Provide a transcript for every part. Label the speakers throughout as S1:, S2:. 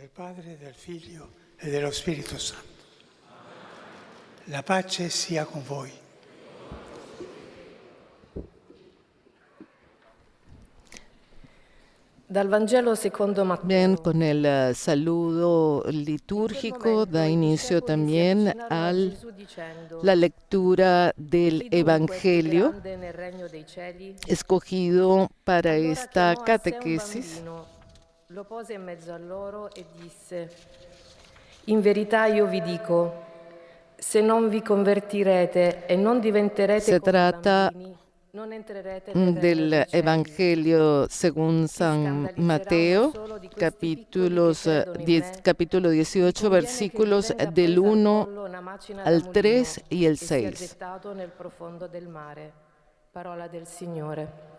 S1: del Padre, del Figlio e dello Spirito Santo. La pace sia con voi.
S2: Dal Vangelo secondo Matteo.
S3: Bien, con el saludo litúrgico da inicio también a la lectura del Evangelio escogido para esta catequesis.
S2: Lo pose in mezzo a loro e disse: In verità io vi dico, se non vi convertirete e non diventerete
S3: Se
S2: come
S3: trata
S2: bambini, non entrerete nel regno
S3: del
S2: dei cieli.
S3: Evangelio según San Mateo, capítulo 18, versículos del 1 al 3 y el 6.
S2: Gettato nel profondo del mare. Parola del Signore.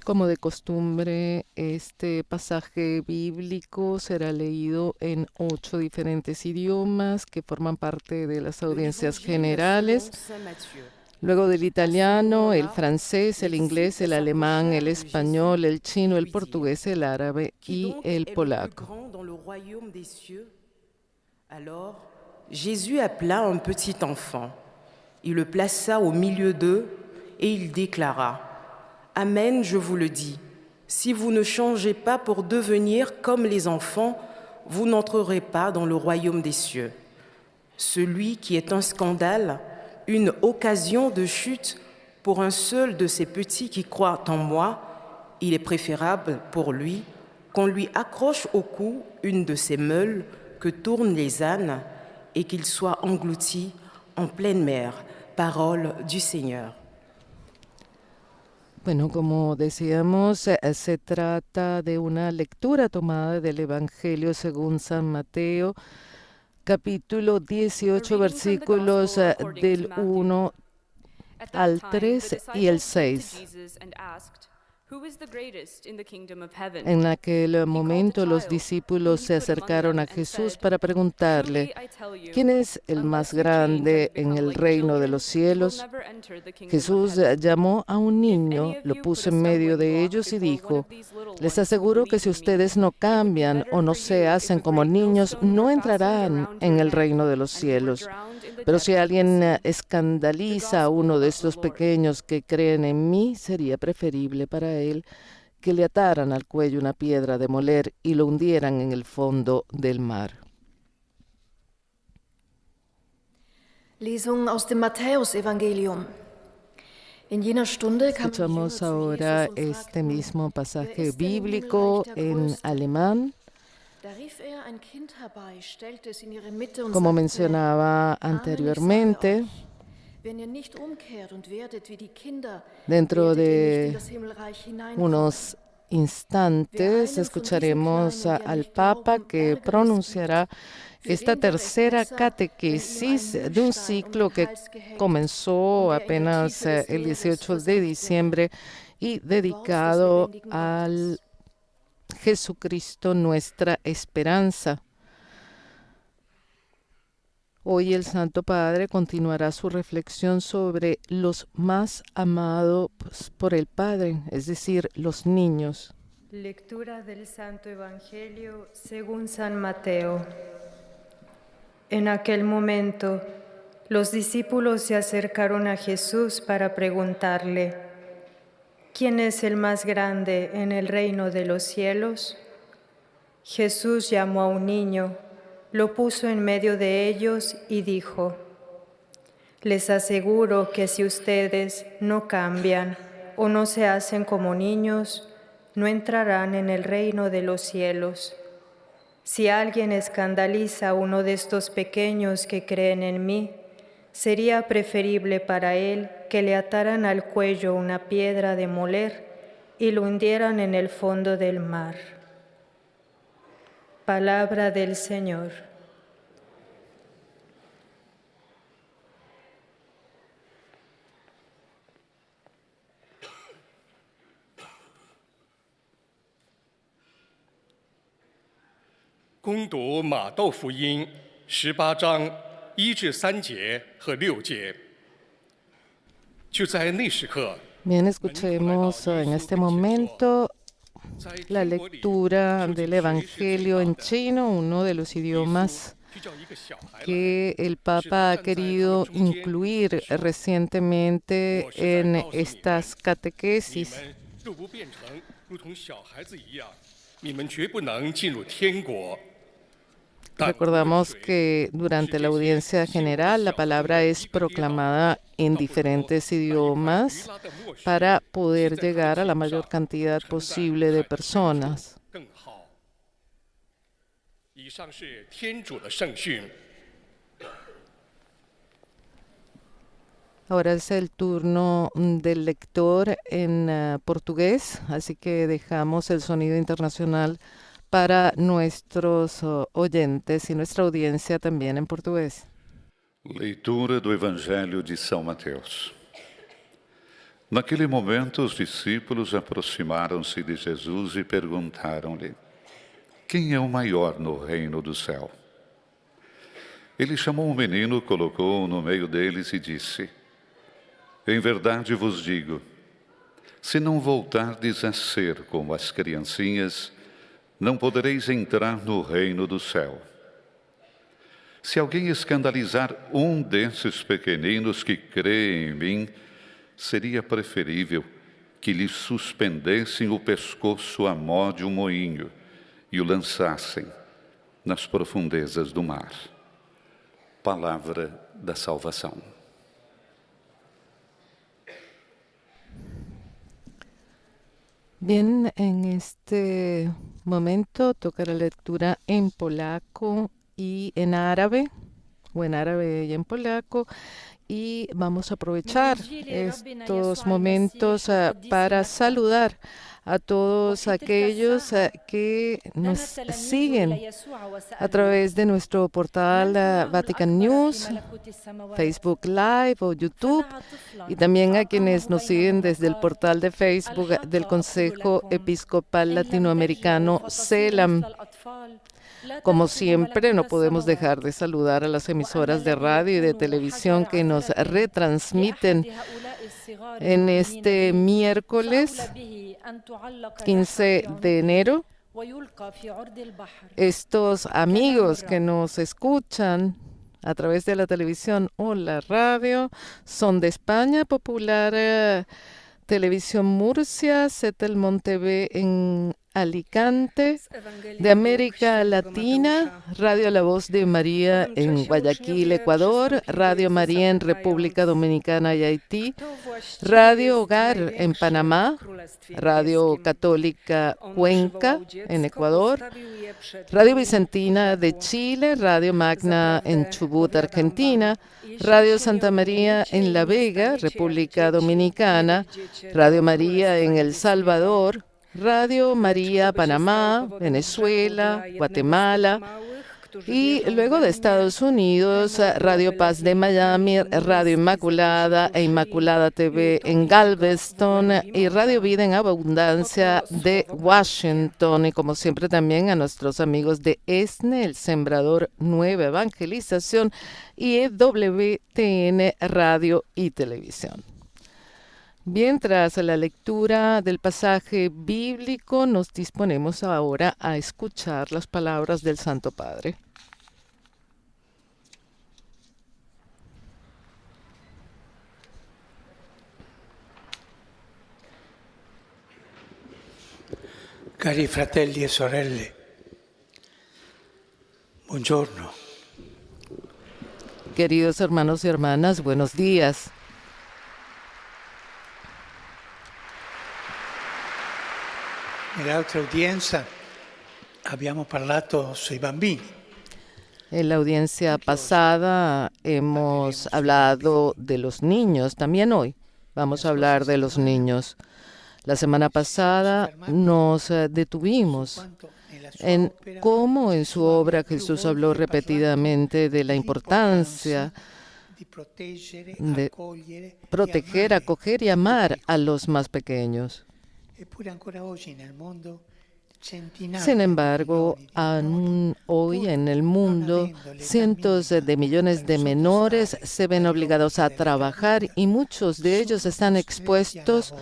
S3: Como de costumbre, este pasaje bíblico será leído en 8 diferentes idiomas que forman parte de las audiencias generales. Luego del italiano, el francés, el inglés, el alemán, el español, el chino, el portugués, el árabe y el polaco.
S4: Alors, Jésus appela un petit enfant. Il le plaça au milieu d'eux et il déclara: Amen, je vous le dis, si vous ne changez pas pour devenir comme les enfants, vous n'entrerez pas dans le royaume des cieux. Celui qui est un scandale, une occasion de chute pour un seul de ces petits qui croient en moi, il est préférable pour lui qu'on lui accroche au cou une de ces meules que tournent les ânes et qu'il soit englouti en pleine mer. Parole du Seigneur.
S3: Bueno, como decíamos, se trata de una lectura tomada del Evangelio según San Mateo, capítulo 18, versículos del 1 al 3 y el 6. En aquel momento los discípulos se acercaron a Jesús para preguntarle: ¿quién es el más grande en el reino de los cielos? Jesús llamó a un niño, lo puso en medio de ellos y dijo: les aseguro que si ustedes no cambian o no se hacen como niños, no entrarán en el reino de los cielos. Pero si alguien escandaliza a uno de estos pequeños que creen en mí, sería preferible para él que le ataran al cuello una piedra de moler y lo hundieran en el fondo del mar.
S5: Lesung aus dem Matthäusevangelium. In jener Stunde kam
S3: Escuchamos ahora este mismo pasaje bíblico en alemán. Como mencionaba anteriormente, dentro de unos instantes escucharemos al Papa que pronunciará esta tercera catequesis de un ciclo que comenzó apenas el 18 de diciembre y dedicado al Jesucristo, nuestra esperanza. Hoy el Santo Padre continuará su reflexión sobre los más amados por el Padre, es decir, los niños.
S6: Lectura del Santo Evangelio según San Mateo. En aquel momento, los discípulos se acercaron a Jesús para preguntarle: ¿quién es el más grande en el reino de los cielos? Jesús llamó a un niño, lo puso en medio de ellos y dijo: les aseguro que si ustedes no cambian o no se hacen como niños, no entrarán en el reino de los cielos. Si alguien escandaliza a uno de estos pequeños que creen en mí, sería preferible para él que le ataran al cuello una piedra de moler y lo hundieran en el fondo del mar. Palabra del Señor.
S7: 恭读马窦福音18章1至3节和6节。就在那时刻，
S3: Bien, escuchemos en este momento la lectura del Evangelio en chino, uno de los idiomas que el Papa ha querido incluir recientemente en estas catequesis. Recordamos que durante la audiencia general la palabra es proclamada en diferentes idiomas para poder llegar a la mayor cantidad posible de personas. Ahora es el turno del lector en portugués, así que dejamos el sonido internacional para nuestros oyentes y nuestra audiencia también en portugués.
S8: Leitura do Evangelho de São Mateus. Naquele momento, os discípulos aproximaram-se de Jesus e perguntaram-lhe: quem é o maior no reino do céu? Ele chamou um menino, colocou-o no meio deles e disse: em verdade vos digo, se não voltardes a ser como as criancinhas, não podereis entrar no reino do céu. Se alguém escandalizar um desses pequeninos que creem em mim, seria preferível que lhe suspendessem o pescoço à mó de um moinho e o lançassem nas profundezas do mar. Palavra da salvação.
S3: Bien, en este momento toca la lectura en polaco y en árabe, o en árabe y en polaco, y vamos a aprovechar estos momentos para saludar a todos aquellos que nos siguen a través de nuestro portal Vatican News, Facebook Live o YouTube, y también a quienes nos siguen desde el portal de Facebook del Consejo Episcopal Latinoamericano CELAM. Como siempre, no podemos dejar de saludar a las emisoras de radio y de televisión que nos retransmiten en este miércoles 15 de enero. Estos amigos que nos escuchan a través de la televisión o la radio son de España, Popular Televisión Murcia, Setelmont TV en Alicante, de América Latina, Radio La Voz de María en Guayaquil, Ecuador, Radio María en República Dominicana y Haití, Radio Hogar en Panamá, Radio Católica Cuenca en Ecuador, Radio Vicentina de Chile, Radio Magna en Chubut, Argentina, Radio Santa María en La Vega, República Dominicana, Radio María en El Salvador, Radio María Panamá, Venezuela, Guatemala, y luego de Estados Unidos, Radio Paz de Miami, Radio Inmaculada e Inmaculada TV en Galveston y Radio Vida en Abundancia de Washington. Y como siempre también a nuestros amigos de ESNE, El Sembrador Nueva Evangelización y EWTN Radio y Televisión. Bien, tras la lectura del pasaje bíblico, nos disponemos ahora a escuchar las palabras del Santo Padre.
S1: Cari fratelli e sorelle, buongiorno.
S3: Queridos hermanos y hermanas, buenos días.
S1: Nell'altra udienza abbiamo parlato sui bambini.
S3: En la audiencia pasada hemos hablado de los niños, también hoy vamos a hablar de los niños. La semana pasada nos detuvimos en cómo en su obra Jesús habló repetidamente de la importancia de proteger, acoger y amar a los más pequeños. Sin embargo, aún hoy en el mundo, cientos de millones de menores se ven obligados a trabajar y muchos de ellos están expuestos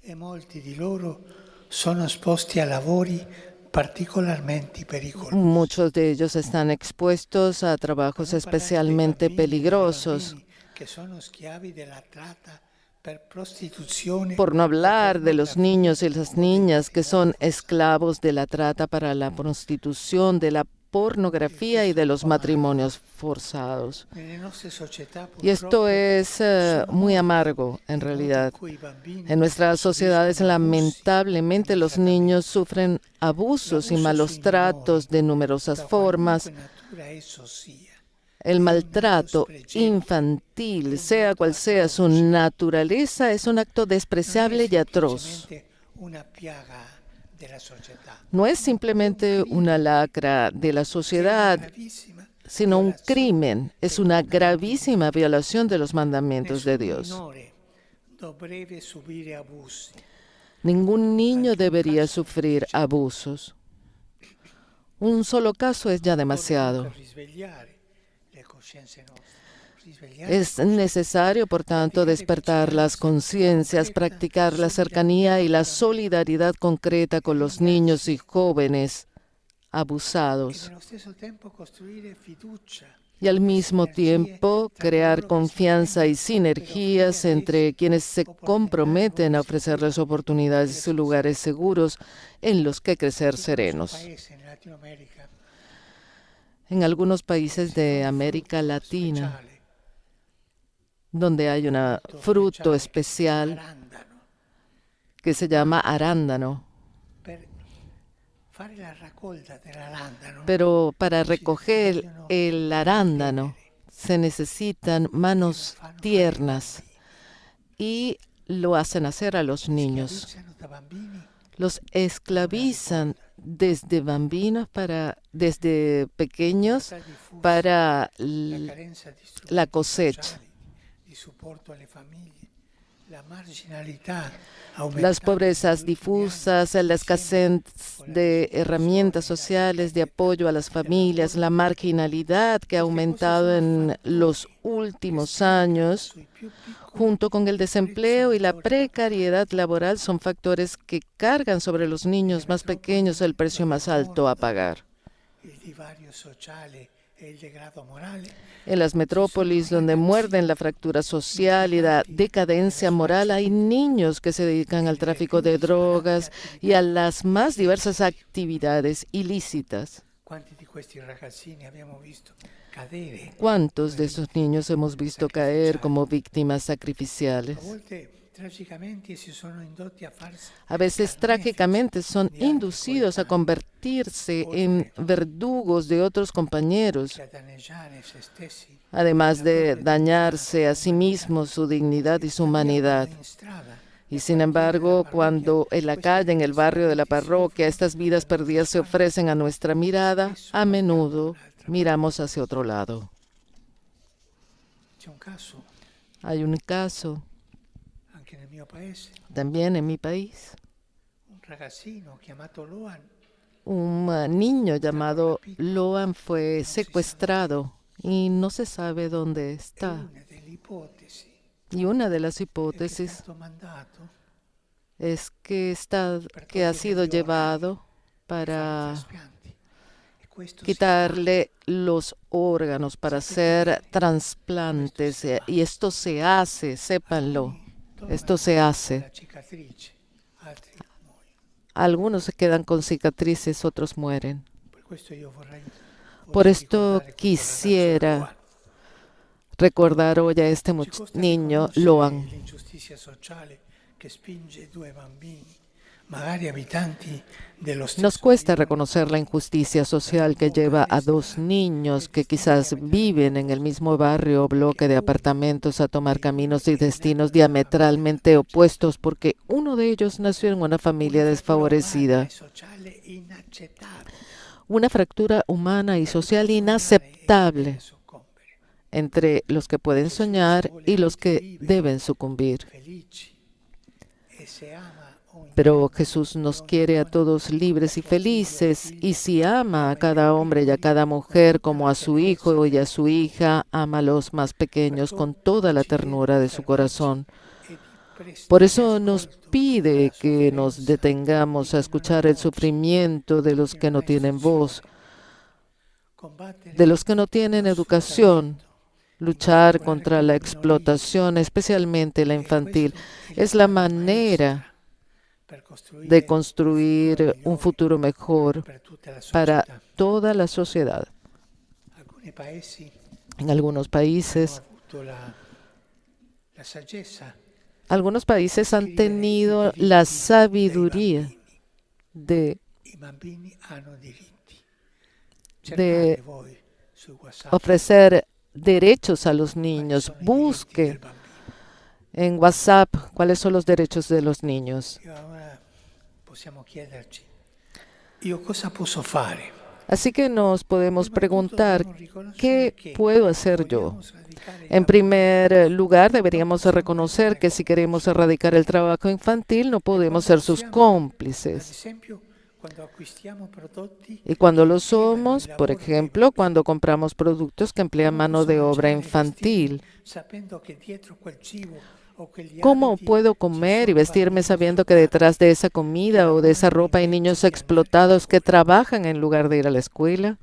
S1: e molti di loro sono esposti a lavori particolarmente pericolosi.
S3: Muchos de ellos están expuestos a trabajos especialmente peligrosos.
S1: Que sono schiavi della tratta per prostituzione.
S3: Por no hablar de los niños y las niñas que son esclavos de la trata para la prostitución, de la pornografía y de los matrimonios forzados. Y esto es muy amargo en realidad. En nuestras sociedades, lamentablemente, los niños sufren abusos y malos tratos de numerosas formas. El maltrato infantil, sea cual sea su naturaleza, es un acto despreciable y atroz. No es simplemente una lacra de la sociedad, sino un crimen. Es una gravísima violación de los mandamientos de Dios. Ningún niño debería sufrir abusos. Un solo caso es ya demasiado. Es necesario, por tanto, despertar las conciencias, practicar la cercanía y la solidaridad concreta con los niños y jóvenes abusados. Y al mismo tiempo crear confianza y sinergias entre quienes se comprometen a ofrecerles oportunidades y lugares seguros en los que crecer serenos. En algunos países de América Latina, donde hay un fruto especial que se llama arándano. Pero para recoger el arándano se necesitan manos tiernas y lo hacen hacer a los niños. Los esclavizan desde pequeños para la cosecha. Las pobrezas difusas, la escasez de herramientas sociales de apoyo a las familias, la marginalidad que ha aumentado en los últimos años, junto con el desempleo y la precariedad laboral, son factores que cargan sobre los niños más pequeños el precio más alto a pagar. En las metrópolis, donde muerden la fractura social y la decadencia moral, hay niños que se dedican al tráfico de drogas y a las más diversas actividades ilícitas. ¿Cuántos de esos niños hemos visto caer como víctimas sacrificiales? A veces trágicamente son inducidos a convertirse en verdugos de otros compañeros, además de dañarse a sí mismos, su dignidad y su humanidad. Y sin embargo, cuando en la calle, en el barrio de la parroquia, estas vidas perdidas se ofrecen a nuestra mirada, a menudo miramos hacia otro lado. Hay un caso también en mi país. Un niño llamado Loan fue secuestrado y no se sabe dónde está. Y una de las hipótesis es que ha sido llevado para quitarle los órganos para hacer trasplantes. Y esto se hace, sépanlo. Esto se hace. Algunos se quedan con cicatrices, otros mueren. Por esto quisiera recordar hoy a este niño, Loan. Nos cuesta reconocer la injusticia social que lleva a dos niños que quizás viven en el mismo barrio o bloque de apartamentos a tomar caminos y destinos diametralmente opuestos porque uno de ellos nació en una familia desfavorecida. Una fractura humana y social inaceptable entre los que pueden soñar y los que deben sucumbir. Pero Jesús nos quiere a todos libres y felices, y si ama a cada hombre y a cada mujer como a su hijo y a su hija, ama a los más pequeños con toda la ternura de su corazón. Por eso nos pide que nos detengamos a escuchar el sufrimiento de los que no tienen voz, de los que no tienen educación, luchar contra la explotación, especialmente la infantil. Es la manera de construir un futuro mejor para toda la sociedad. En algunos países han tenido la sabiduría de ofrecer derechos a los niños. Busque en WhatsApp cuáles son los derechos de los niños. Así que nos podemos preguntar, ¿qué puedo hacer yo? En primer lugar, deberíamos reconocer que si queremos erradicar el trabajo infantil, no podemos ser sus cómplices. Y cuando lo somos, por ejemplo, cuando compramos productos que emplean mano de obra infantil, ¿cómo puedo comer y vestirme sabiendo que detrás de esa comida o de esa ropa hay niños explotados que trabajan en lugar de ir a la escuela?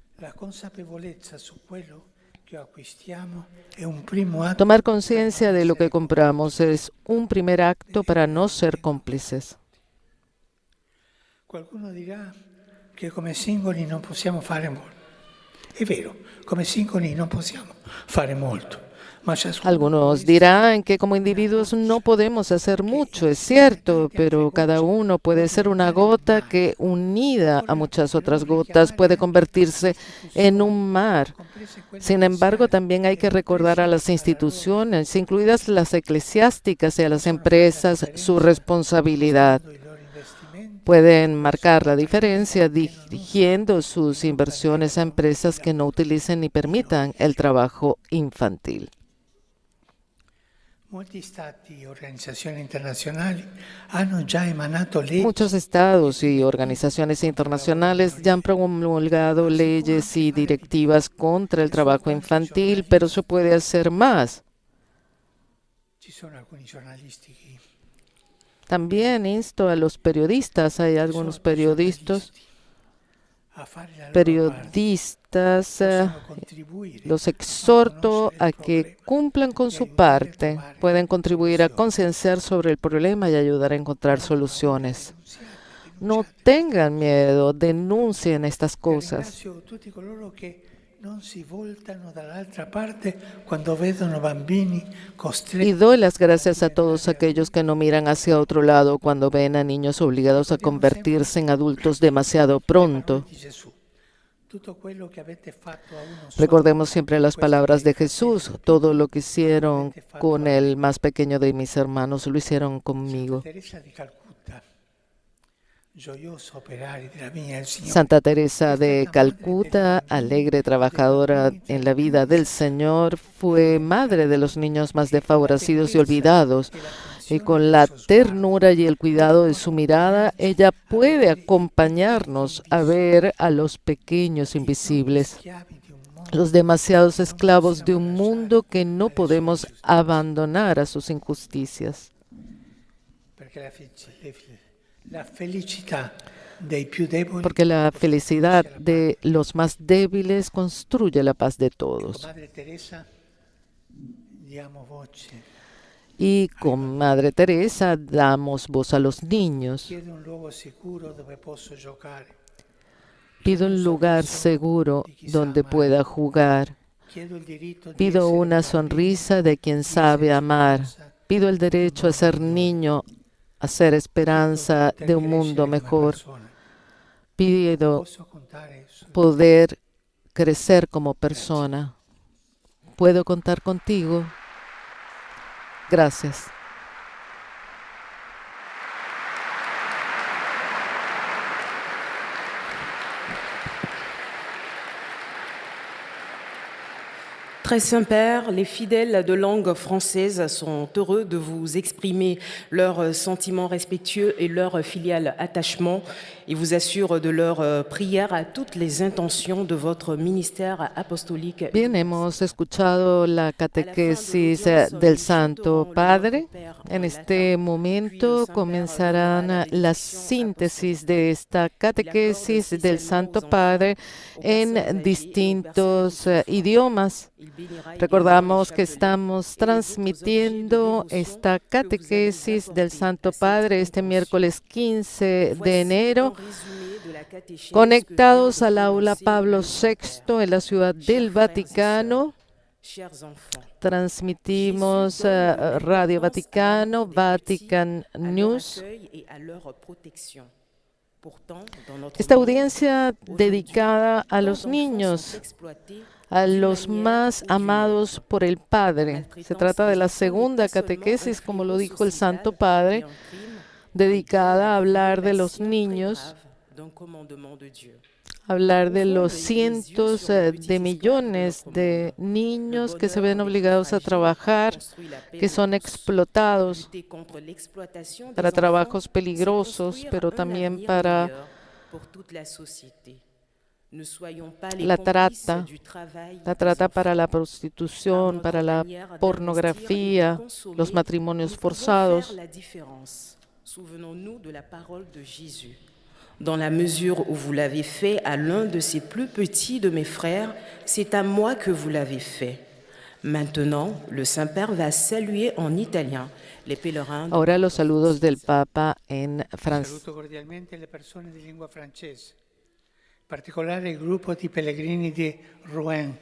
S3: Tomar conciencia de lo que compramos es un primer acto para no ser cómplices.
S1: Qualcuno dirà che come singoli non possiamo fare molto. È vero, come singoli non possiamo fare molto.
S3: Algunos dirán que como individuos no podemos hacer mucho, es cierto, pero cada uno puede ser una gota que, unida a muchas otras gotas, puede convertirse en un mar. Sin embargo, también hay que recordar a las instituciones, incluidas las eclesiásticas, y a las empresas, su responsabilidad. Pueden marcar la diferencia dirigiendo sus inversiones a empresas que no utilicen ni permitan el trabajo infantil. Muchos estados y organizaciones internacionales ya han promulgado leyes y directivas contra el trabajo infantil, pero se puede hacer más. También insto a los periodistas, hay algunos periodistas, los exhorto a que cumplan con su parte. Pueden contribuir a concienciar sobre el problema y ayudar a encontrar soluciones. No tengan miedo, denuncien estas cosas. Y doy las gracias a todos aquellos que no miran hacia otro lado cuando ven a niños obligados a convertirse en adultos demasiado pronto. Recordemos siempre las palabras de Jesús. Todo lo que hicieron con el más pequeño de mis hermanos lo hicieron conmigo. Santa Teresa de Calcuta, alegre trabajadora en la vida del Señor, fue madre de los niños más desfavorecidos y olvidados. Y con la ternura y el cuidado de su mirada, ella puede acompañarnos a ver a los pequeños invisibles, los demasiados esclavos de un mundo que no podemos abandonar a sus injusticias. Porque la felicidad de los más débiles construye la paz de todos. Y con Madre Teresa damos voz a los niños. Pido un lugar seguro donde pueda jugar. Pido una sonrisa de quien sabe amar. Pido el derecho a ser niño, a ser esperanza de un mundo mejor. Pido poder crecer como persona. ¿Puedo contar contigo? Gracias.
S4: Très Saint-Père, les fidèles de langue française sont heureux de vous exprimer leurs sentiments respectueux et leur filial attachement et vous assurent de leur prière à toutes les intentions de votre ministère apostolique.
S3: Bien, hemos escuchado la catequesis del Santo Padre. En este momento comenzarán la síntesis de esta catequesis del Santo Padre en distintos idiomas. Recordamos que estamos transmitiendo esta catequesis del Santo Padre este miércoles 15 de enero, conectados al aula Pablo VI en la Ciudad del Vaticano. Transmitimos Radio Vaticano, Vatican News. Esta audiencia dedicada a los niños, a los más amados por el Padre. Se trata de la segunda catequesis, como lo dijo el Santo Padre, dedicada a hablar de los niños, hablar de los cientos de millones de niños que se ven obligados a trabajar, que son explotados para trabajos peligrosos, pero también para la trata para la prostitución, para la pornografía, los matrimonios forzados.
S4: Dans la mesure où vous l'avez fait à l'un de ces plus petits de mes frères, c'est à moi que vous l'avez fait. Maintenant, le Saint-Père va saluer en italien les pèlerins.
S3: Ahora los saludos del Papa en francés.
S1: Saluto cordialmente le persone di lingua francese, in particolare il gruppo di pellegrini di Rouen,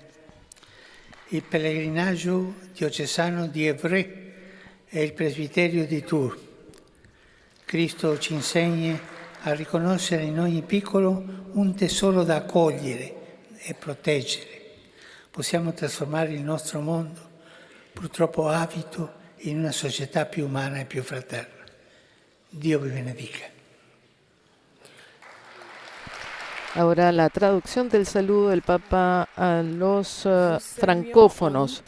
S1: il pellegrinaggio diocesano di Évreux e il presbiterio di Tours. Cristo ci insegna a riconoscere in ogni piccolo un tesoro da accogliere e proteggere. Possiamo trasformare il nostro mondo, purtroppo avido, in una società più umana e più fraterna. Dio vi benedica.
S3: Ahora la traducción del saludo del Papa a los francófonos.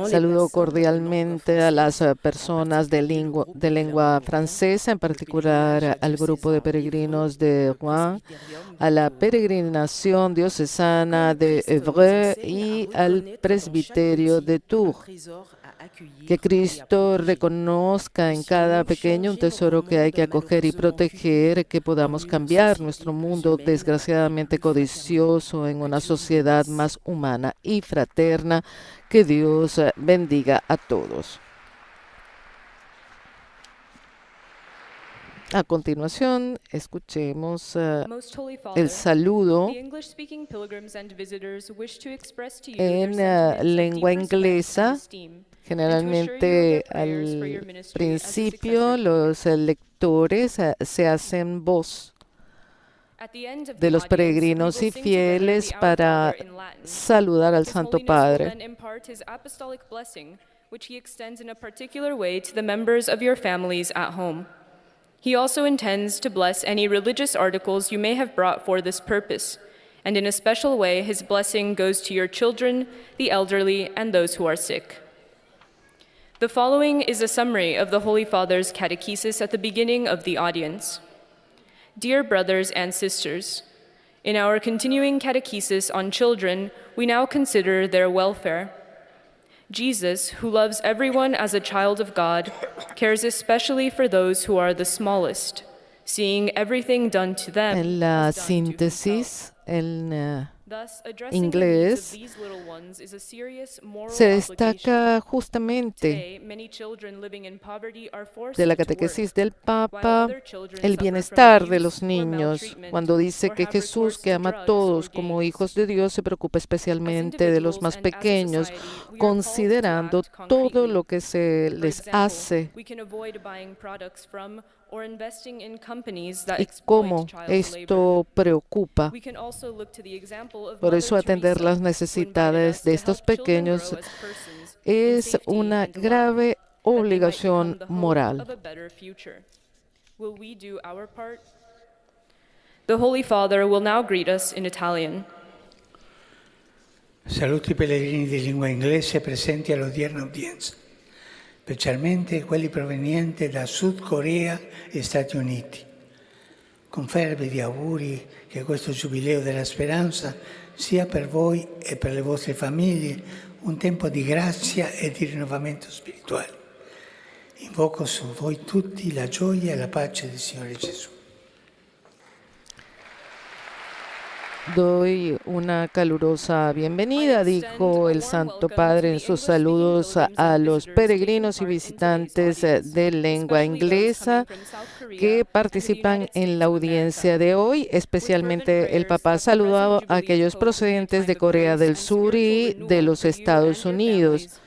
S3: Saludo cordialmente a las personas de lengua francesa, en particular al grupo de peregrinos de Rouen, a la peregrinación diocesana de Évreux y al presbiterio de Tours. Que Cristo reconozca en cada pequeño un tesoro que hay que acoger y proteger, que podamos cambiar nuestro mundo desgraciadamente codicioso en una sociedad más humana y fraterna. Que Dios bendiga a todos. A continuación, escuchemos el saludo en lengua inglesa. Generalmente al principio los lectores se hacen voz de los peregrinos y fieles para saludar al Santo Padre.
S9: He also intends to bless any religious articles you may have brought for this purpose, and in a special way his blessing goes to your children, the elderly, and those who are sick. The following is a summary of the Holy Father's catechesis at the beginning of the audience. Dear brothers and sisters, in our continuing catechesis on children, we now consider their welfare. Jesus, who loves everyone as a child of God, cares especially for those who are the smallest, seeing everything done to them.
S3: En la síntesis, en inglés, se destaca justamente de la catequesis del Papa el bienestar de los niños, cuando dice que Jesús, que ama a todos como hijos de Dios, se preocupa especialmente de los más pequeños, considerando todo lo que se les hace y cómo esto preocupa. Por eso atender las necesidades de estos pequeños es una grave obligación moral.
S9: The Holy Father will now greet us in Italian.
S1: Saluto i pellegrini di lingua inglese presenti all'odierna udienza, specialmente quelli provenienti da Sud Corea e Stati Uniti. Con fervidi auguri che questo Giubileo della Speranza sia per voi e per le vostre famiglie un tempo di grazia e di rinnovamento spirituale. Invoco su voi tutti la gioia e la pace del Signore Gesù.
S3: Doy una calurosa bienvenida, dijo el Santo Padre en sus saludos a los peregrinos y visitantes de lengua inglesa que participan en la audiencia de hoy. Especialmente el Papa saludó a aquellos procedentes de Corea del Sur y de los Estados Unidos,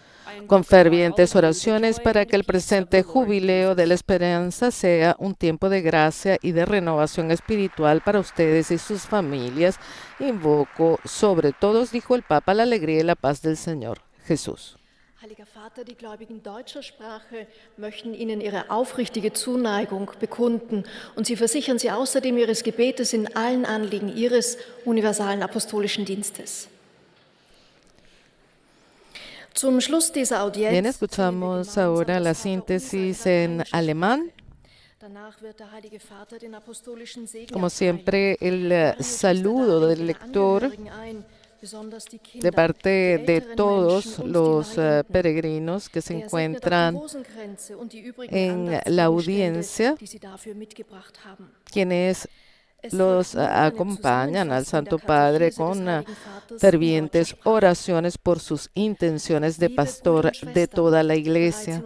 S3: con fervientes oraciones para que el presente jubileo de la esperanza sea un tiempo de gracia y de renovación espiritual para ustedes y sus familias. Invoco sobre todos, dijo el Papa, la alegría y la paz del Señor Jesús.
S5: Heiliger Vater, die Gläubigen deutscher Sprache möchten Ihnen ihre aufrichtige Zuneigung bekunden und sie versichern Sie außerdem Ihres Gebetes in allen Anliegen Ihres universalen apostolischen Dienstes.
S3: Bien, escuchamos ahora la síntesis en alemán. Como siempre, el saludo del lector de parte de todos los peregrinos que se encuentran en la audiencia, quienes los acompañan al Santo Padre con fervientes oraciones por sus intenciones de pastor de toda la Iglesia.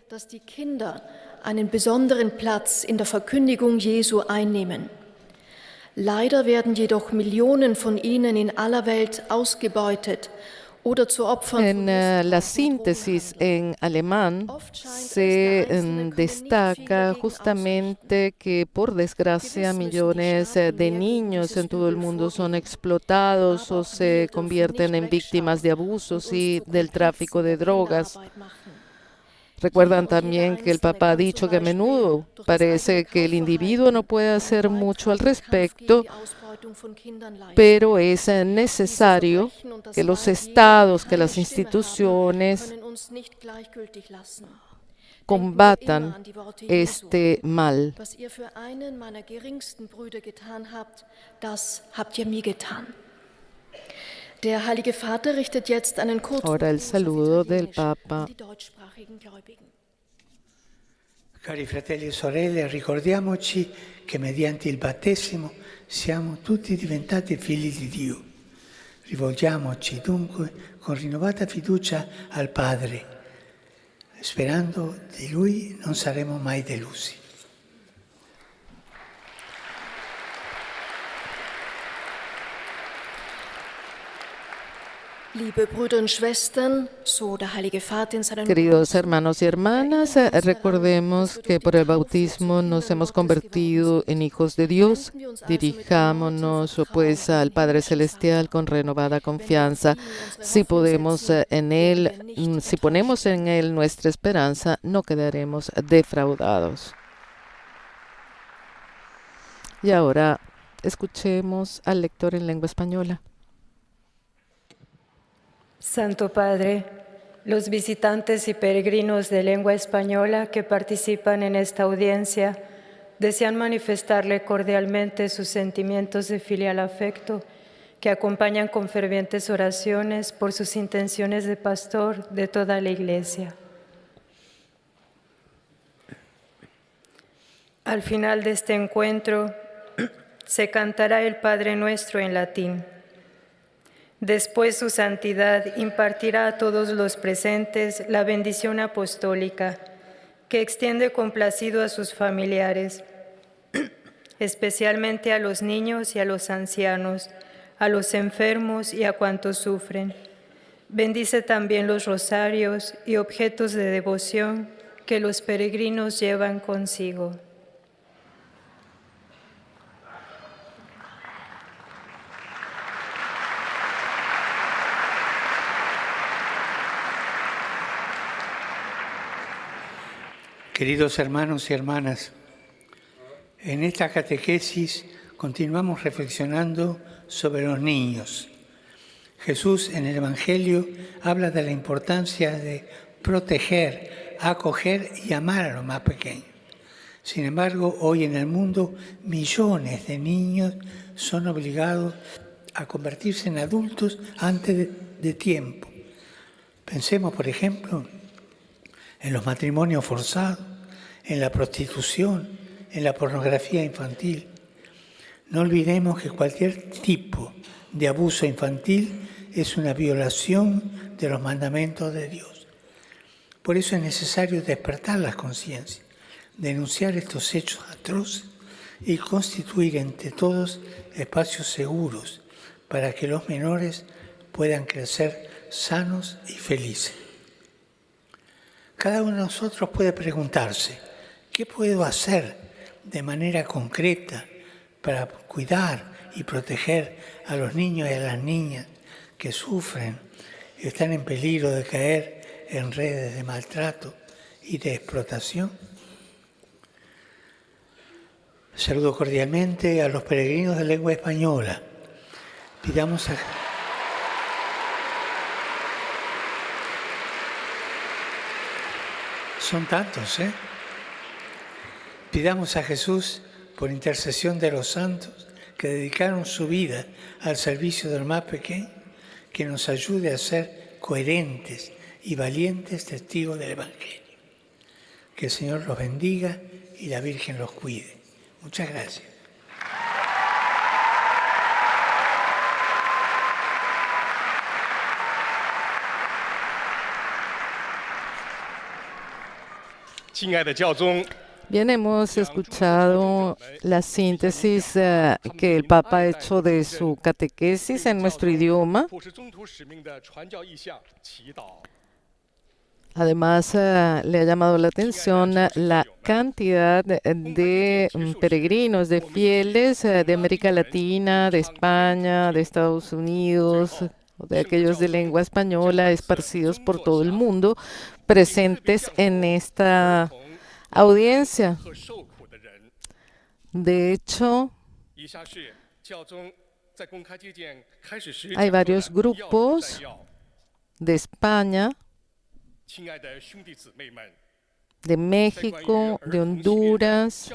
S5: Dass die Kinder einen besonderen Platz in der Verkündigung Jesu einnehmen. Leider werden jedoch Millionen von ihnen in aller Welt ausgebeutet oder zu Opfern
S3: En la síntesis en alemán se destaca justamente que, por desgracia, millones de niños en todo el mundo son explotados o se convierten en víctimas de abusos y del tráfico de drogas. Recuerdan también que el Papa ha dicho que a menudo parece que el individuo no puede hacer mucho al respecto, pero es necesario que los estados, que las instituciones combatan este mal.
S5: Der Heilige Vater richtet jetzt einen kurzen
S3: Ahora el saludo del Papa.
S1: Cari fratelli e sorelle, ricordiamoci che mediante il battesimo siamo tutti diventati figli di Dio. Rivolgiamoci dunque con rinnovata fiducia al Padre, sperando di Lui non saremo mai delusi.
S3: Queridos hermanos y hermanas, recordemos que por el bautismo nos hemos convertido en hijos de Dios. Dirijámonos pues al Padre Celestial con renovada confianza. Si ponemos en Él nuestra esperanza, no quedaremos defraudados. Y ahora escuchemos al lector en lengua española.
S6: Santo Padre, los visitantes y peregrinos de lengua española que participan en esta audiencia desean manifestarle cordialmente sus sentimientos de filial afecto que acompañan con fervientes oraciones por sus intenciones de pastor de toda la Iglesia. Al final de este encuentro se cantará el Padre Nuestro en latín. Después su santidad impartirá a todos los presentes la bendición apostólica que extiende complacido a sus familiares, especialmente a los niños y a los ancianos, a los enfermos y a cuantos sufren. Bendice también los rosarios y objetos de devoción que los peregrinos llevan consigo.
S1: Queridos hermanos y hermanas, en esta catequesis continuamos reflexionando sobre los niños. Jesús en el Evangelio habla de la importancia de proteger, acoger y amar a los más pequeños. Sin embargo, hoy en el mundo millones de niños son obligados a convertirse en adultos antes de tiempo. Pensemos, por ejemplo, en los matrimonios forzados, en la prostitución, en la pornografía infantil. No olvidemos que cualquier tipo de abuso infantil es una violación de los mandamientos de Dios. Por eso es necesario despertar las conciencias, denunciar estos hechos atroces y constituir entre todos espacios seguros para que los menores puedan crecer sanos y felices. Cada uno de nosotros puede preguntarse, ¿qué puedo hacer de manera concreta para cuidar y proteger a los niños y a las niñas que sufren y están en peligro de caer en redes de maltrato y de explotación? Saludo cordialmente a los peregrinos de lengua española. Pidamos a... Son tantos, ¿eh? Pidamos a Jesús, por intercesión de los santos, que dedicaron su vida al servicio del más pequeño, que nos ayude a ser coherentes y valientes testigos del Evangelio. Que el Señor los bendiga y la Virgen los cuide. Muchas gracias.
S3: Bien, hemos escuchado la síntesis que el Papa ha hecho de su catequesis en nuestro idioma. Además, le ha llamado la atención la cantidad de peregrinos, de fieles de América Latina, de España, de Estados Unidos, de aquellos de lengua española esparcidos por todo el mundo, presentes en esta audiencia. De hecho, hay varios grupos de España, de México, de Honduras,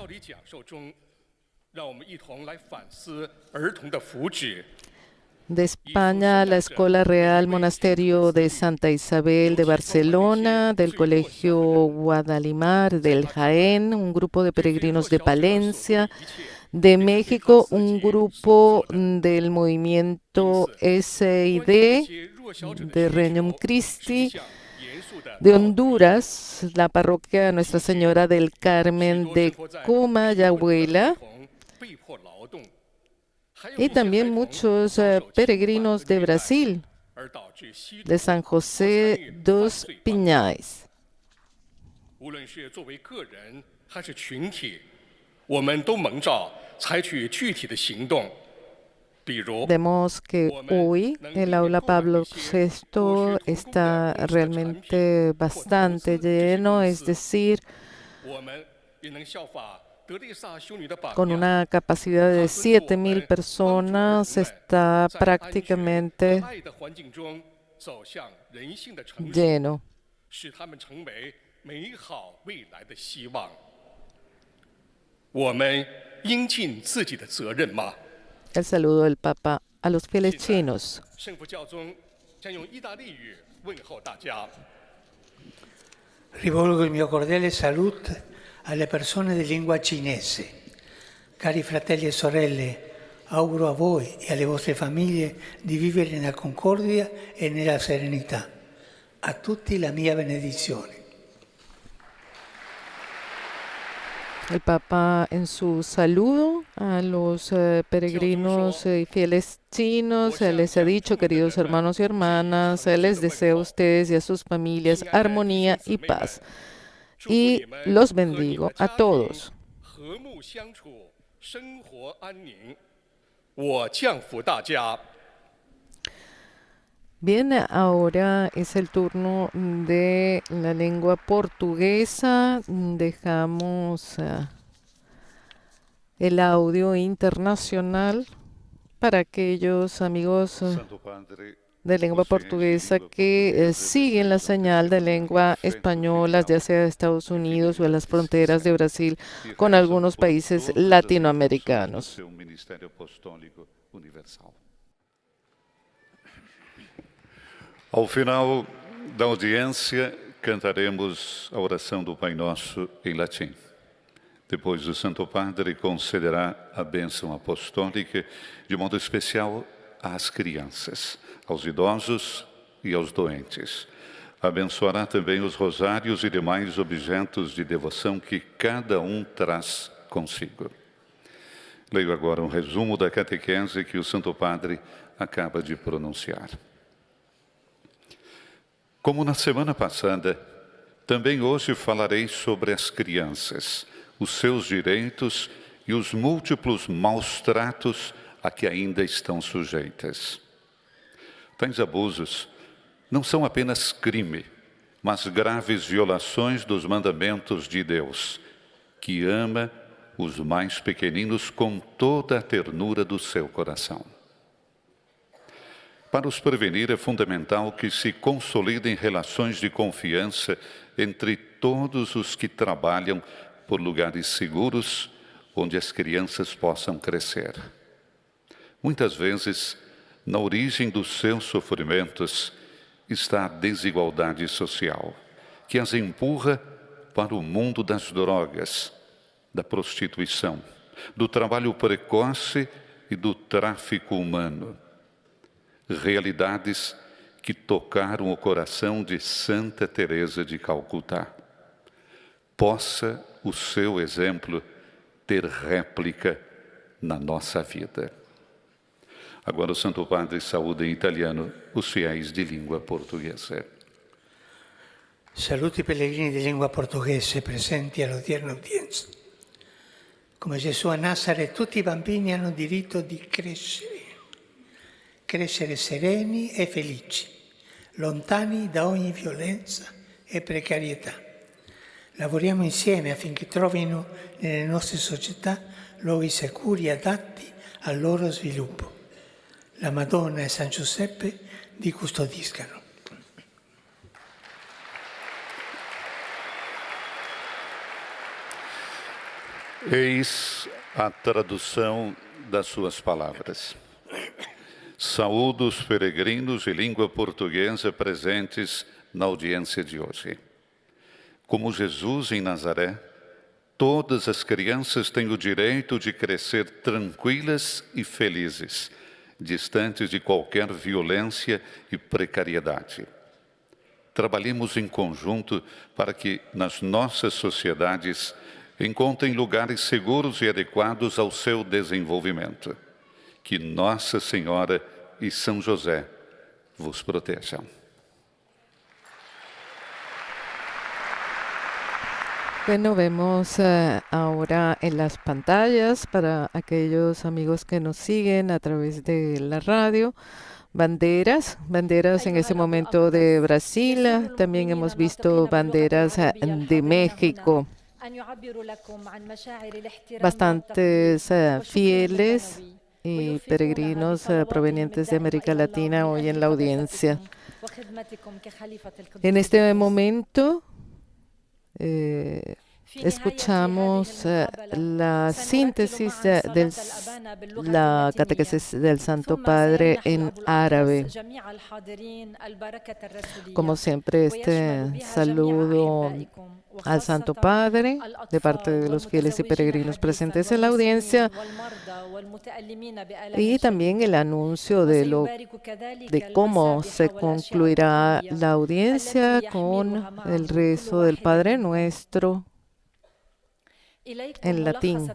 S3: de España, la Escuela Real Monasterio de Santa Isabel de Barcelona, del Colegio Guadalimar del Jaén, un grupo de peregrinos de Palencia, de México, un grupo del movimiento SID, de Regnum Christi, de Honduras, la parroquia Nuestra Señora del Carmen de Comayagüela, y también muchos peregrinos de Brasil, de San José dos Pinhais. Vemos que hoy el aula Pablo VI está realmente bastante lleno, es decir, con una capacidad de 7.000 personas, está prácticamente lleno. El saludo del Papa a los fieles chinos.
S1: Rivolgo il mio cordiale saluto alle persone di lingua cinese. Cari fratelli e sorelle, auguro a voi e alle vostre famiglie di vivere nella concordia e nella serenità. A tutti la mia benedizione.
S3: El Papa en su saludo a los peregrinos y fieles chinos les ha dicho, queridos hermanos y hermanas, les deseo a ustedes y a sus familias armonía y paz. Y los bendigo a todos. Bien, ahora es el turno de la lengua portuguesa. Dejamos el audio internacional para aquellos amigos
S8: Santo Padre,
S3: de lengua portuguesa que siguen la señal de lengua española, ya sea de Estados Unidos o en las fronteras de Brasil con algunos países latinoamericanos.
S8: seu ministério apostólico universal. Ao final da audiência, cantaremos a oração do Pai Nosso em latim. Depois, o Santo Padre concederá a bênção apostólica, de modo especial às crianças, aos idosos e aos doentes. Abençoará também os rosários e demais objetos de devoção que cada um traz consigo. Leio agora um resumo da catequese que o Santo Padre acaba de pronunciar. Como na semana passada, também hoje falarei sobre as crianças, os seus direitos e os múltiplos maus tratos a que ainda estão sujeitas. Tais abusos não são apenas crime, mas graves violações dos mandamentos de Deus, que ama os mais pequeninos com toda a ternura do seu coração. Para os prevenir, é fundamental que se consolidem relações de confiança entre todos os que trabalham por lugares seguros onde as crianças possam crescer. Muitas vezes, na origem dos seus sofrimentos está a desigualdade social, que as empurra para o mundo das drogas, da prostituição, do trabalho precoce e do tráfico humano. Realidades que tocaram o coração de Santa Teresa de Calcutá. Possa o seu exemplo ter réplica na nossa vida. Agora o Santo Padre saúda em italiano os fiéis de língua portuguesa.
S1: Saluto i pellegrini di lingua portoghese presenti all'odierna udienza. Come Gesù a Nazareth, tutti i bambini hanno diritto di crescere sereni e felici, lontani da ogni violenza e precarietà. Lavoriamo insieme affinché trovino nelle nostre società luoghi sicuri e adatti al loro sviluppo. La Madonna e San Giuseppe li custodiscano.
S8: Eis a tradução das suas palavras. Saúdo os peregrinos de língua portuguesa presentes na audiência de hoje. Como Jesus em Nazaré, todas as crianças têm o direito de crescer tranquilas e felizes, distantes de qualquer violência e precariedade. Trabalhemos em conjunto para que nas nossas sociedades encontrem lugares seguros e adequados ao seu desenvolvimento. Que Nossa Senhora e São José vos protejam.
S3: Bueno, vemos ahora en las pantallas para aquellos amigos que nos siguen a través de la radio, banderas en ese momento de Brasil, también hemos visto banderas de México, bastantes fieles y peregrinos provenientes de América Latina hoy en la audiencia. En este momento escuchamos la síntesis de la catequesis del Santo Padre en árabe. Como siempre, este saludo al Santo Padre de parte de los fieles y peregrinos presentes en la audiencia y también el anuncio de cómo se concluirá la audiencia con el rezo del Padre Nuestro en latín.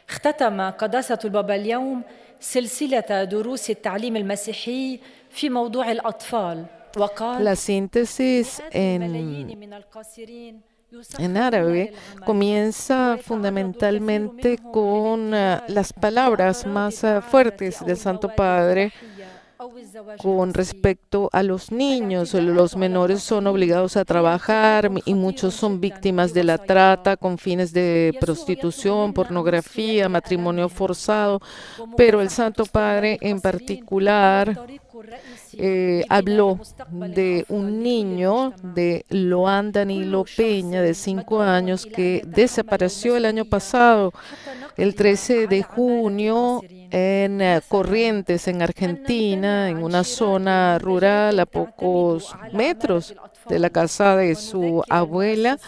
S10: اختتم قداسة البابا اليوم سلسلة دروس التعليم المسيحي في موضوع الأطفال وقال
S3: La síntesis en árabe comienza fundamentalmente con las palabras más fuertes del Santo Padre con respecto a los niños. Los menores son obligados a trabajar y muchos son víctimas de la trata con fines de prostitución, pornografía, matrimonio forzado, pero el Santo Padre en particular habló de un niño, de Loan Danilo Peña, de 5 años, que desapareció el año pasado, el 13 de junio, en Corrientes, en Argentina, en una zona rural a pocos metros de la casa de su abuela.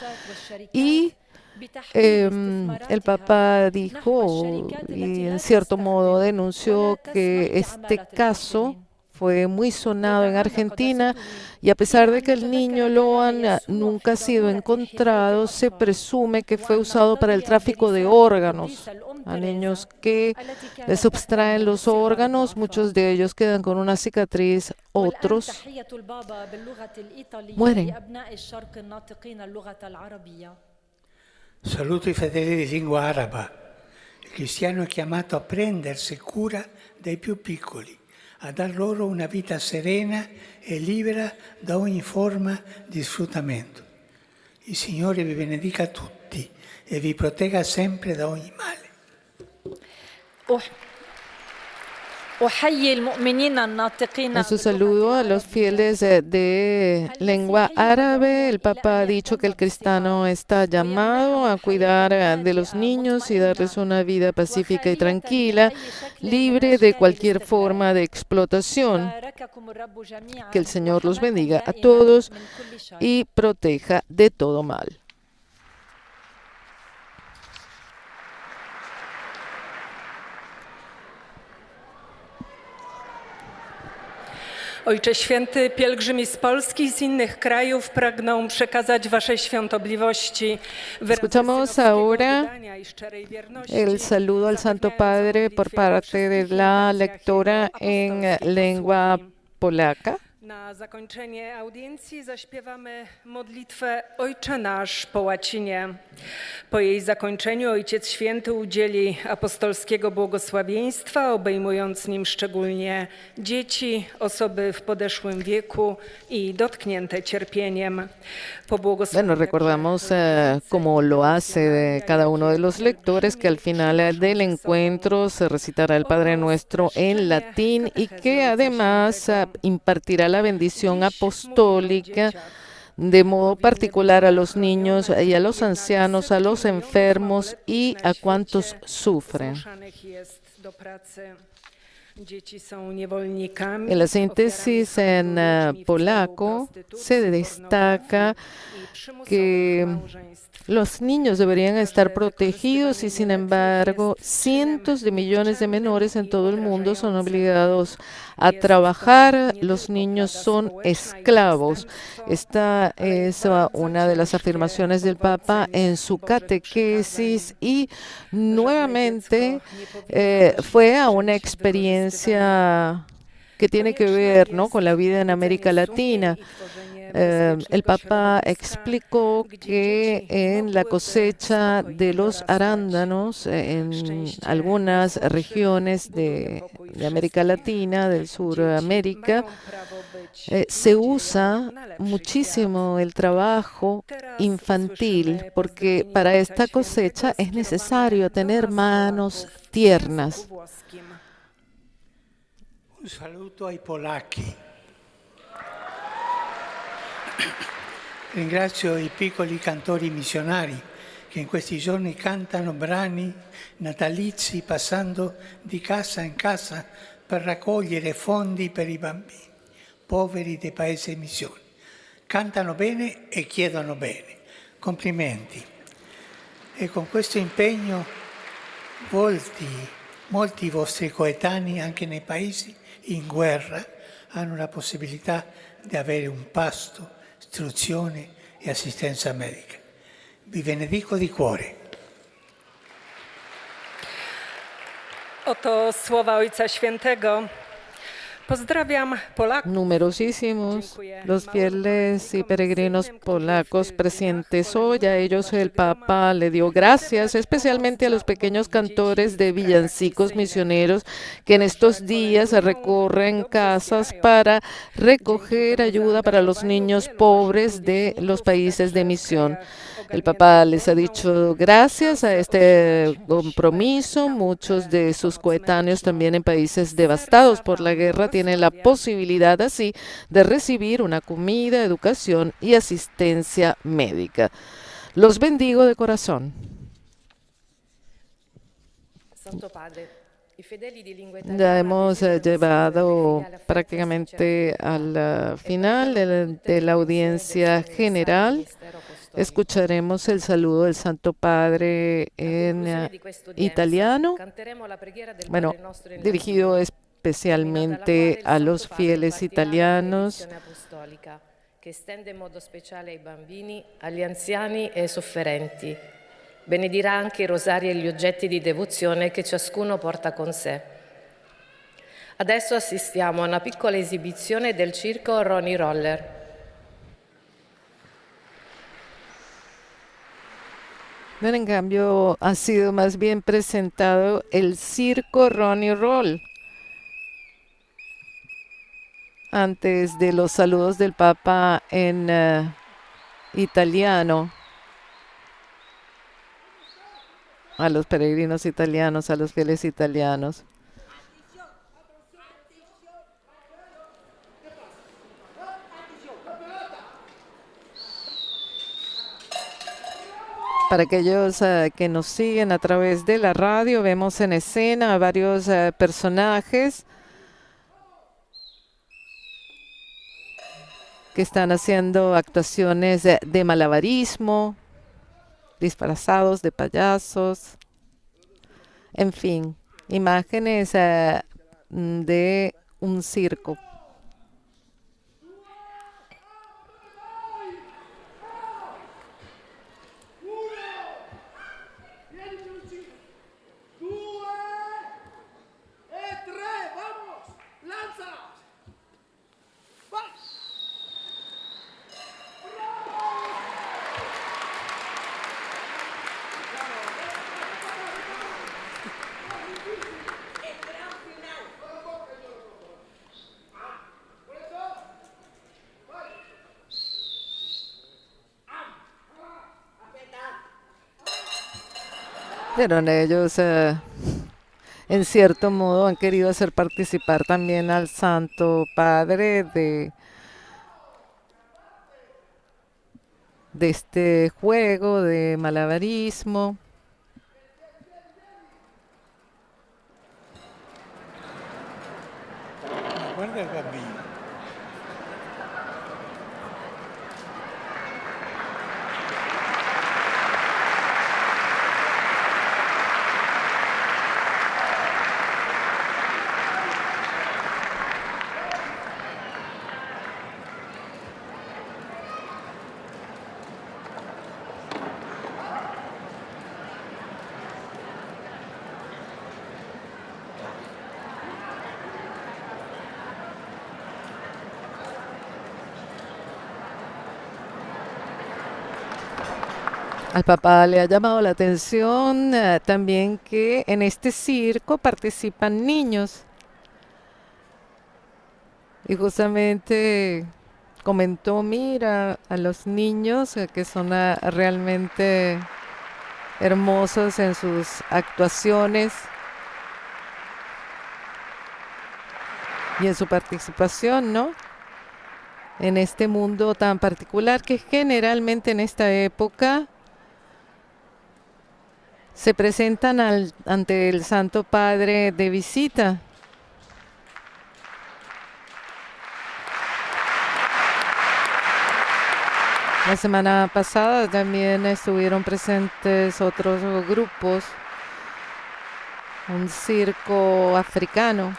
S3: Y el Papa dijo, y en cierto modo denunció, que este caso fue muy sonado en Argentina y a pesar de que el niño Loan nunca ha sido encontrado, se presume que fue usado para el tráfico de órganos a niños que les sustraen los órganos. Muchos de ellos quedan con una cicatriz, otros mueren.
S1: Saluto i fedeli di lingua araba. Il cristiano è chiamato a prendersi cura dei più piccoli, a dar loro una vita serena e libera da ogni forma di sfruttamento. Il Signore vi benedica tutti e vi protegga sempre da ogni male.
S3: En su saludo a los fieles de lengua árabe, el Papa ha dicho que el cristiano está llamado a cuidar de los niños y darles una vida pacífica y tranquila, libre de cualquier forma de explotación. Que el Señor los bendiga a todos y proteja de todo mal.
S11: Ojcze Święty, pielgrzymi z Polski i z innych krajów pragną przekazać Waszej Świątobliwości
S3: Escuchamos ahora el saludo al Santo Padre por parte de la lectora en lengua polaca.
S11: Na zakończenie audiencji zaśpiewamy modlitwę Ojcze Nasz po łacinie. Po jej zakończeniu Ojciec Święty udzieli apostolskiego błogosławieństwa, obejmując nim szczególnie dzieci, osoby w podeszłym wieku i dotknięte cierpieniem.
S3: Bueno, recordamos como lo hace cada uno de los lectores, que al final del encuentro se recitará el Padre Nuestro en latín y que además impartirá la bendición apostólica de modo particular a los niños y a los ancianos, a los enfermos y a cuantos sufren. En la síntesis en polaco se destaca que los niños deberían estar protegidos y, sin embargo, cientos de millones de menores en todo el mundo son obligados a trabajar. Los niños son esclavos. Esta es una de las afirmaciones del Papa en su catequesis y nuevamente fue a una experiencia que tiene que ver, ¿no?, con la vida en América Latina. El Papa explicó que en la cosecha de los arándanos en algunas regiones de América Latina, del Suramérica, se usa muchísimo el trabajo infantil, porque para esta cosecha es necesario tener manos tiernas.
S1: Un saluto ai polacchi. Ringrazio i piccoli cantori missionari che in questi giorni cantano brani natalizi passando di casa in casa per raccogliere fondi per i bambini poveri dei paesi in missione. Cantano bene e chiedono bene. Complimenti. E con questo impegno molti vostri coetanei anche nei paesi in guerra hanno la possibilità di avere un pasto, istruzione e assistenza medica. Vi benedico di cuore.
S11: Oto słowa Ojca Świętego. Pozdrawiam Polaków.
S3: Numerosísimos los fieles y peregrinos polacos presentes hoy. A ellos el Papa le dio gracias, especialmente a los pequeños cantores de villancicos misioneros que en estos días recorren casas para recoger ayuda para los niños pobres de los países de misión. El Papa les ha dicho gracias a este compromiso. Muchos de sus coetáneos también en países devastados por la guerra tienen la posibilidad así de recibir una comida, educación y asistencia médica. Los bendigo de corazón. Ya hemos llevado prácticamente al final de la audiencia general. Escucharemos el saludo del Santo Padre en italiano, dirigido especialmente a los fieles italianos.
S2: Che estende in modo speciale ai bambini, agli anziani e ai sofferenti. Benedirà anche i rosari e gli oggetti di devozione che ciascuno porta con sé. Adesso assistiamo a una piccola esibizione del circo Ronnie Roller.
S3: Pero en cambio ha sido más bien presentado el circo Ronnie Roll. Antes de los saludos del Papa en italiano, a los peregrinos italianos, a los fieles italianos. Para aquellos que nos siguen a través de la radio, vemos en escena a varios personajes que están haciendo actuaciones de malabarismo, disfrazados de payasos, en fin, imágenes de un circo. Pero ellos, en cierto modo, han querido hacer participar también al Santo Padre de este juego de malabarismo.
S1: Guarda il bambino.
S3: Al Papa le ha llamado la atención también que en este circo participan niños. Y justamente comentó, mira, a los niños que son realmente hermosos en sus actuaciones y en su participación, ¿no? En este mundo tan particular que generalmente en esta época se presentan ante el Santo Padre de visita. La semana pasada también estuvieron presentes otros grupos, un circo africano.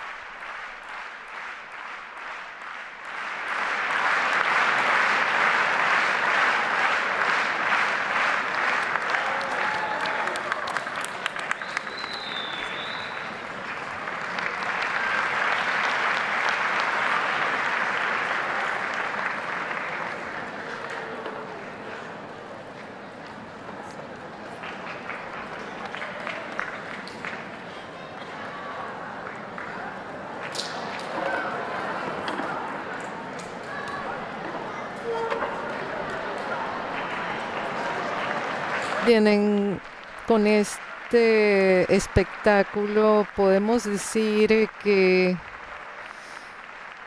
S3: Bien, con este espectáculo podemos decir que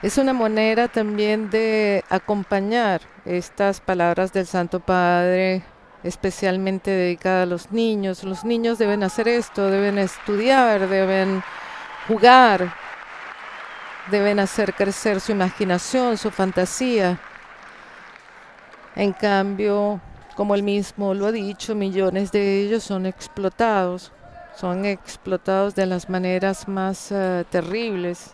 S3: es una manera también de acompañar estas palabras del Santo Padre, especialmente dedicada a los niños. Los niños deben hacer esto, deben estudiar, deben jugar, deben hacer crecer su imaginación, su fantasía. En cambio, como él mismo lo ha dicho, millones de ellos son explotados de las maneras más terribles.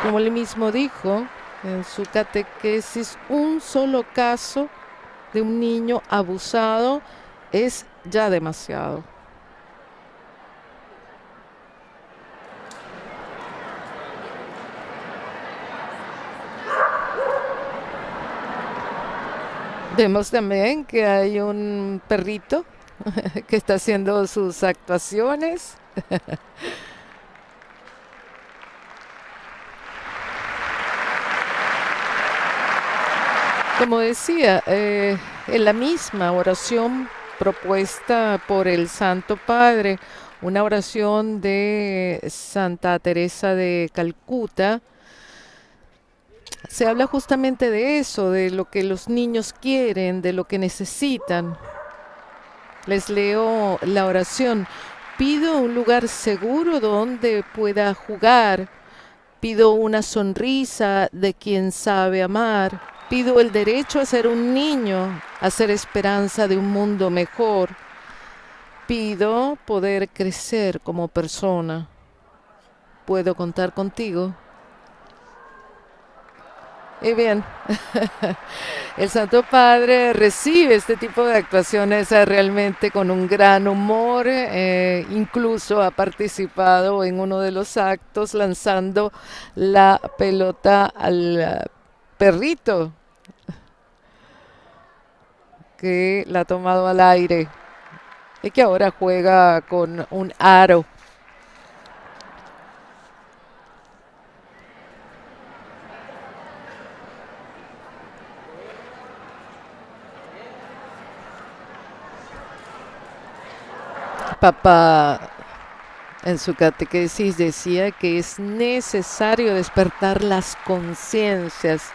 S3: Como él mismo dijo en su catequesis, un solo caso de un niño abusado es ya demasiado. Vemos también que hay un perrito que está haciendo sus actuaciones. Como decía, en la misma oración propuesta por el Santo Padre, una oración de Santa Teresa de Calcuta, se habla justamente de eso, de lo que los niños quieren, de lo que necesitan. Les leo la oración. Pido un lugar seguro donde pueda jugar. Pido una sonrisa de quien sabe amar. Pido el derecho a ser un niño, a ser esperanza de un mundo mejor. Pido poder crecer como persona. ¿Puedo contar contigo? Y bien, el Santo Padre recibe este tipo de actuaciones realmente con un gran humor, incluso ha participado en uno de los actos lanzando la pelota al perrito que la ha tomado al aire y que ahora juega con un aro. Papa en su catequesis decía que es necesario despertar las conciencias,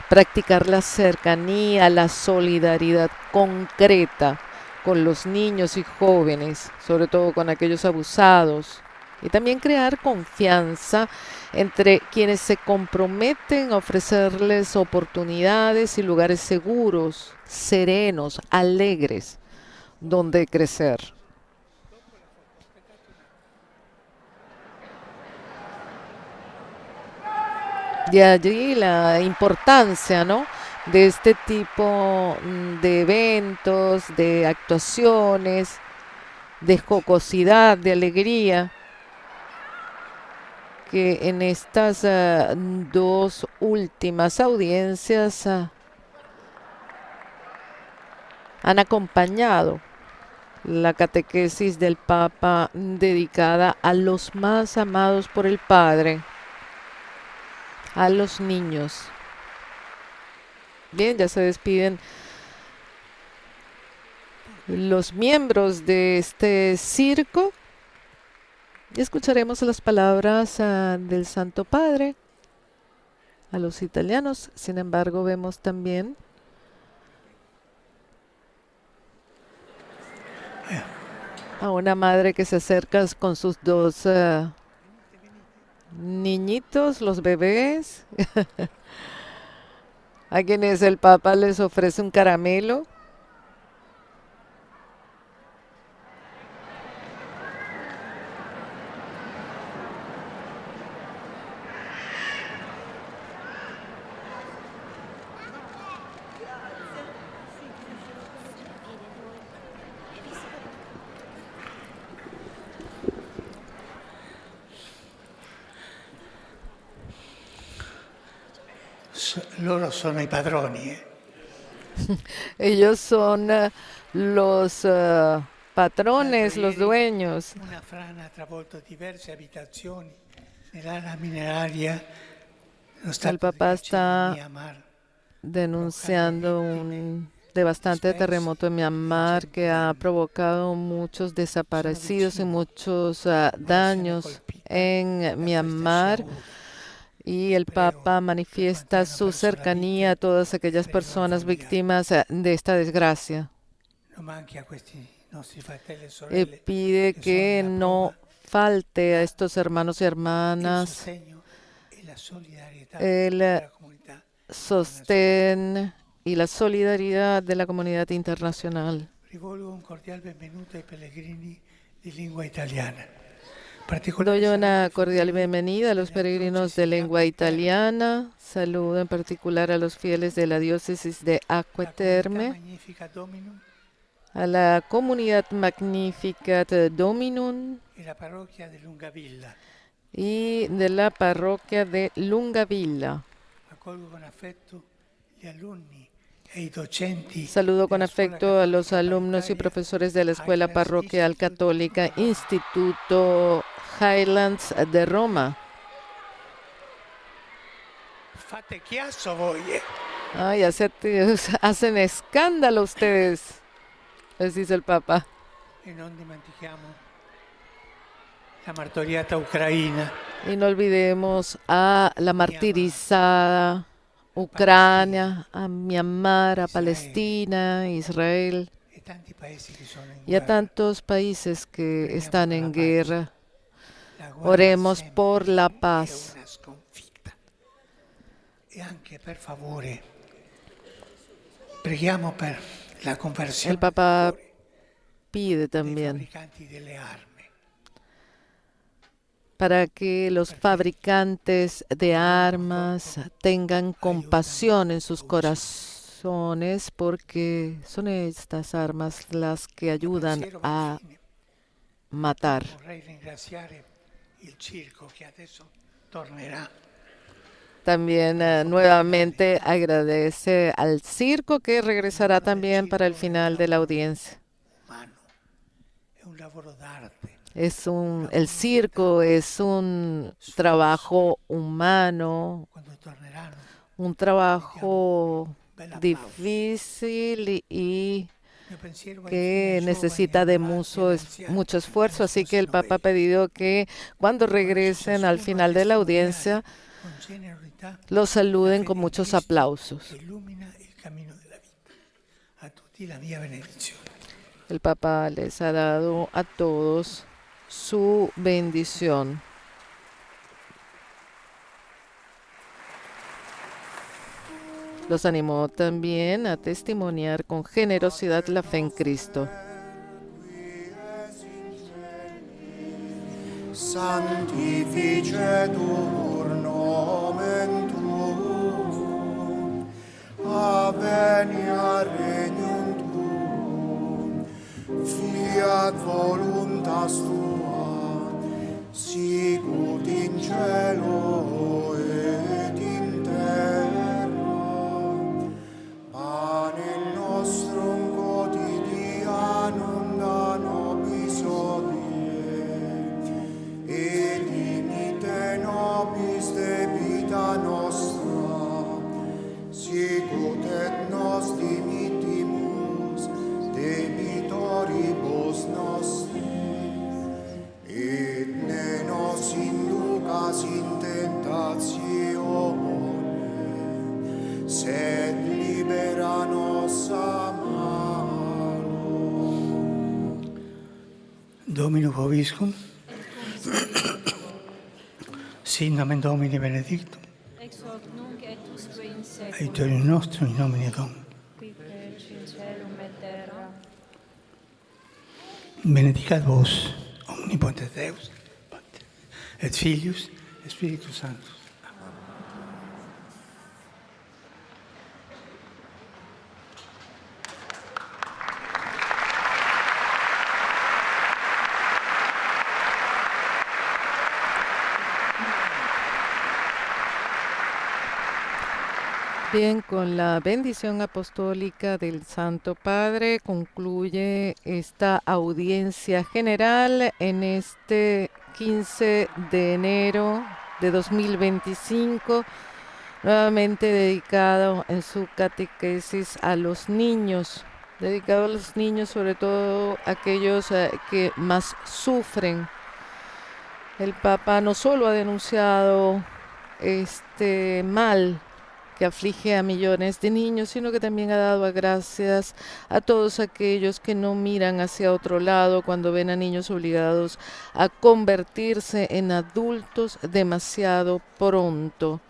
S3: practicar la cercanía, la solidaridad concreta con los niños y jóvenes, sobre todo con aquellos abusados, y también crear confianza entre quienes se comprometen a ofrecerles oportunidades y lugares seguros, serenos, alegres, donde crecer. De allí la importancia, ¿no?, de este tipo de eventos, de actuaciones, de jocosidad, de alegría, que en estas dos últimas audiencias han acompañado la catequesis del Papa dedicada a los más amados por el Padre, a los niños. Bien, ya se despiden los miembros de este circo y escucharemos las palabras del Santo Padre a los italianos. Sin embargo, vemos también a una madre que se acerca con sus dos niñitos, los bebés, a quienes el Papa les ofrece un caramelo.
S1: Loro sono i padroni.
S3: Ellos son los patrones, los dueños.
S1: Una frana ha travolto diverse abitazioni nell'area mineraria.
S3: El Papa está denunciando un devastante terremoto en Myanmar que ha provocado muchos desaparecidos y muchos daños en Myanmar. Y el Papa manifiesta su cercanía a todas aquellas personas víctimas de esta desgracia. Pide que no falte a estos hermanos y hermanas el sostén y la solidaridad de la comunidad internacional. Doy una cordial bienvenida a los peregrinos de lengua italiana. Saludo en particular a los fieles de la diócesis de Acque Terme, a la comunidad Magnificat Dominum y de la parroquia de Lungavilla. Saludo con afecto a los alumnos y profesores de la Escuela Parroquial Católica Instituto Highlands de Roma. Ay, hacen escándalo ustedes, les dice el Papa. Y no olvidemos a la martirizada Ucrania, a Myanmar, a Palestina, Israel y a tantos países que están en guerra. Oremos por la paz. El Papa pide también para que los fabricantes de armas tengan compasión en sus corazones, porque son estas armas las que ayudan a matar. También nuevamente agradece al circo que regresará también para el final de la audiencia. El circo es un trabajo humano, un trabajo difícil y que necesita de mucho esfuerzo. Así que el Papa ha pedido que cuando regresen al final de la audiencia los saluden con muchos aplausos. El Papa les ha dado a todos su bendición. Los animó también a testimoniar con generosidad la fe en Cristo.
S12: Sanctificetur nomen tuum, aveniat regnum tuum, fiat voluntas tua, sicut in cielo et in terra. Panem nostrum quotidianum da nobis hodie, et dimite nobis debita nostra, sicut et nos dimittimus debitoribus nostris, et ne nos inducas in tentatione, sed libera nos a malo.
S1: Dominus vobiscum. Sit nomen Domini benedictum.
S10: Ex hoc nunc et usque in seculum.
S1: Aiutorium nostrum in nomine Domini.
S10: Qui feci in celum et terra.
S1: Benedicat vos, omnipotens Deus, Pater, et Filius, et Spiritus Sanctus.
S3: Bien, con la bendición apostólica del Santo Padre concluye esta audiencia general en este 15 de enero de 2025 nuevamente dedicado en su catequesis a los niños, dedicado a los niños, sobre todo aquellos que más sufren. El Papa no solo ha denunciado este mal que aflige a millones de niños, sino que también ha dado gracias a todos aquellos que no miran hacia otro lado cuando ven a niños obligados a convertirse en adultos demasiado pronto.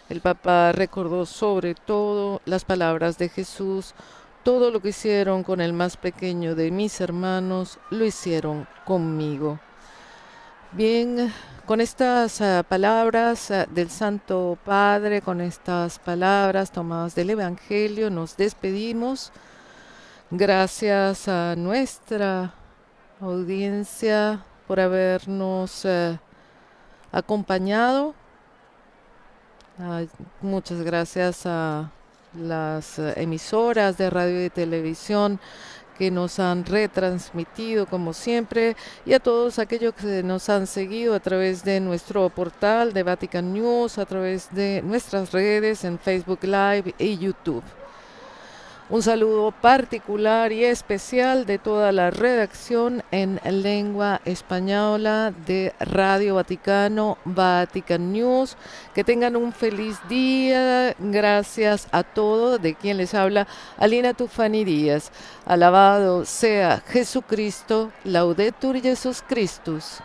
S3: El Papa recordó sobre todo las palabras de Jesús: todo lo que hicieron con el más pequeño de mis hermanos, lo hicieron conmigo. Bien, con estas palabras del Santo Padre, con estas palabras tomadas del Evangelio, nos despedimos. Gracias a nuestra audiencia por habernos acompañado. Muchas gracias a las emisoras de radio y televisión que nos han retransmitido como siempre, y a todos aquellos que nos han seguido a través de nuestro portal de Vatican News, a través de nuestras redes en Facebook Live y YouTube. Un saludo particular y especial de toda la redacción en lengua española de Radio Vaticano, Vatican News. Que tengan un feliz día. Gracias a todos. De quien les habla, Alina Tufani Díaz. Alabado sea Jesucristo. Laudetur Jesus Christus.